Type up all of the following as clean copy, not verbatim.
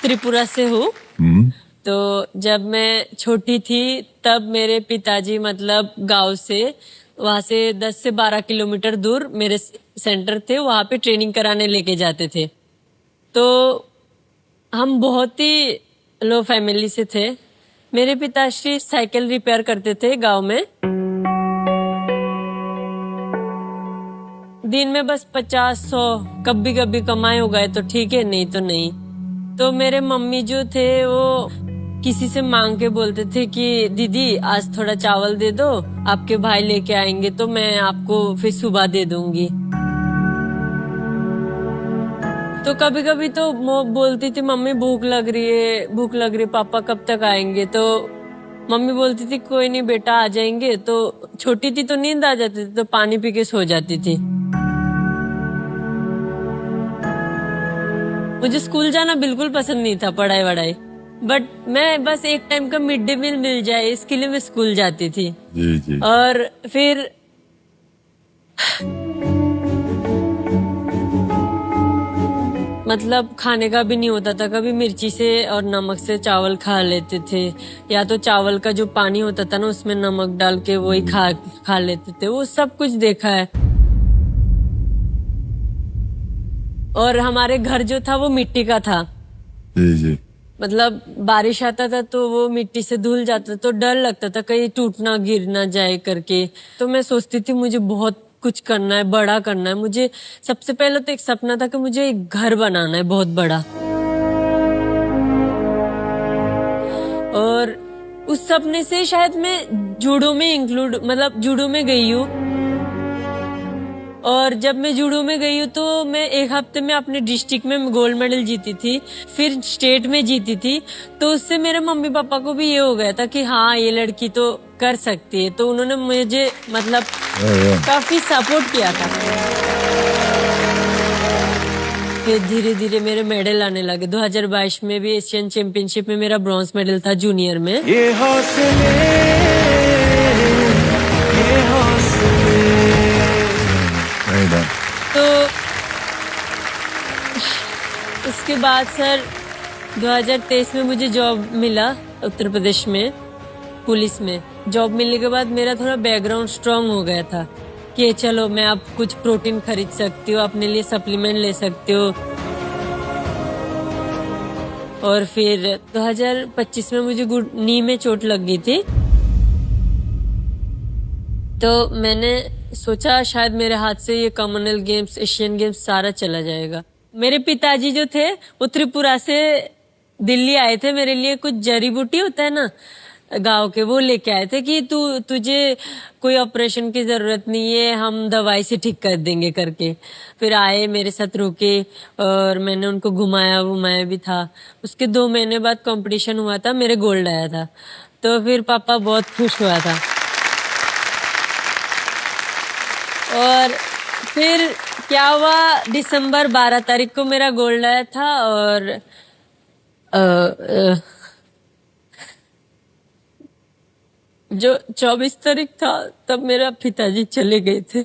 त्रिपुरा से हूँ। तो जब मैं छोटी थी तब मेरे पिताजी मतलब गांव से वहां से 10 से 12 किलोमीटर दूर मेरे सेंटर थे, वहां पे ट्रेनिंग कराने लेके जाते थे। तो हम बहुत ही लो फैमिली से थे। मेरे पिताश्री साइकिल रिपेयर करते थे गांव में। दिन में बस 50-100 कभी कभी कमाए हो गए तो ठीक है, नहीं तो नहीं। तो मेरे मम्मी जो थे वो किसी से मांग के बोलते थे कि दीदी आज थोड़ा चावल दे दो, आपके भाई लेके आएंगे तो मैं आपको फिर सुबह दे दूंगी। तो कभी कभी तो बोलती थी मम्मी भूख लग रही है, भूख लग रही है, पापा कब तक आएंगे। तो मम्मी बोलती थी कोई नहीं बेटा आ जाएंगे। तो छोटी थी तो नींद आ जाती थी तो पानी पी के सो जाती थी। मुझे स्कूल जाना बिल्कुल पसंद नहीं था, पढ़ाई वढ़ाई, बट मैं बस एक टाइम का मिड डे मील मिल जाए इसके लिए मैं स्कूल जाती थी। जी जी। और फिर मतलब खाने का भी नहीं होता था, कभी मिर्ची से और नमक से चावल खा लेते थे, या तो चावल का जो पानी होता था ना उसमें नमक डाल के वही खा लेते थे। वो सब कुछ देखा है। और हमारे घर जो था वो मिट्टी का था। जी जी। मतलब बारिश आता था तो वो मिट्टी से धुल जाता तो डर लगता था कहीं टूट ना गिर ना जाए करके। तो मैं सोचती थी मुझे बहुत कुछ करना है, बड़ा करना है। मुझे सबसे पहले तो एक सपना था कि मुझे एक घर बनाना है बहुत बड़ा। और उस सपने से शायद मैं जूडो में जूडो में गई हूँ। और जब मैं जूडो में गई हूँ तो मैं एक हफ्ते में अपने डिस्ट्रिक्ट में गोल्ड मेडल जीती थी, फिर स्टेट में जीती थी। तो उससे मेरे मम्मी पापा को भी ये हो गया था कि हाँ ये लड़की तो कर सकती है। तो उन्होंने मुझे मतलब काफी सपोर्ट किया था। फिर धीरे धीरे मेरे मेडल आने लगे। 2022 में भी एशियन चैंपियनशिप में मेरा ब्रॉन्ज मेडल था जूनियर में। ये हौसले तो उसके बाद सर 2023 में मुझे जॉब मिला उत्तर प्रदेश में पुलिस में। जॉब मिलने के बाद मेरा थोड़ा बैकग्राउंड स्ट्रांग हो गया था कि चलो मैं अब कुछ प्रोटीन खरीद सकती हूँ, अपने लिए सप्लीमेंट ले सकती हूँ। और फिर 2025 में मुझे नी में चोट लग गई थी। तो मैंने सोचा शायद मेरे हाथ से ये कॉमनवेल्थ गेम्स, एशियन गेम्स सारा चला जाएगा। मेरे पिताजी जो थे वो त्रिपुरा से दिल्ली आए थे, मेरे लिए कुछ जड़ी बूटी होता है ना गांव के, वो लेके आए थे कि तुझे कोई ऑपरेशन की जरूरत नहीं है, हम दवाई से ठीक कर देंगे करके। फिर आए मेरे साथ रुके और मैंने उनको घुमाया भी था। उसके 2 महीने बाद कंपटीशन हुआ था, मेरे गोल्ड आया था। तो फिर पापा बहुत खुश हुआ था। और फिर क्या हुआ, दिसंबर 12 तारीख को मेरा गोल्ड आया था। और जो 24 तारीख था तब मेरा पिताजी चले गए थे।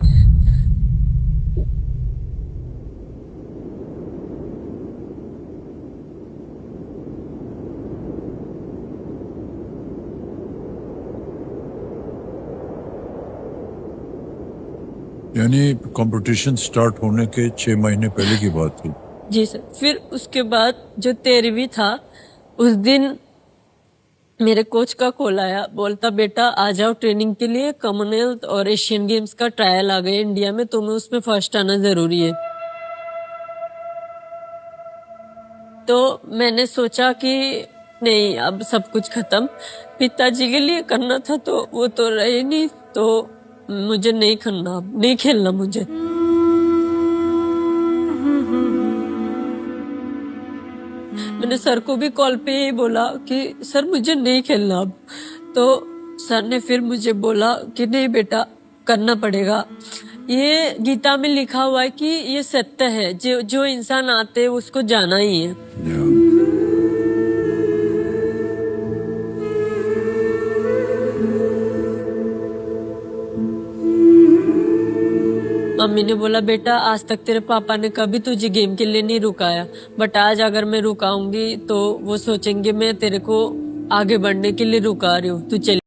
यानी कंपटीशन स्टार्ट होने के 6 महीने पहले की बात थी। जी सर। फिर उसके बाद जो 13वीं था उस दिन मेरे कोच का कॉल आया, बोलता बेटा आ जाओ ट्रेनिंग के लिए, कॉमनवेल्थ और एशियन गेम्स का ट्रायल आ गया इंडिया में, तुम्हें उसमें फर्स्ट आना जरूरी है। तो मैंने सोचा कि नहीं अब सब कुछ खत्म, पिताजी के लिए करना था तो वो तो रहे नहीं, तो मुझे नहीं करना, नहीं खेलना मुझे। मैंने सर को भी कॉल पे ही बोला कि सर मुझे नहीं खेलना अब। तो सर ने फिर मुझे बोला कि नहीं बेटा करना पड़ेगा। ये गीता में लिखा हुआ है कि ये सत्य है, जो इंसान आते हैं उसको जाना ही है। मम्मी ने बोला बेटा आज तक तेरे पापा ने कभी तुझे गेम के लिए नहीं रुकाया, बट आज अगर मैं रुकाऊंगी तो वो सोचेंगे मैं तेरे को आगे बढ़ने के लिए रुका रही हूँ, तू चल।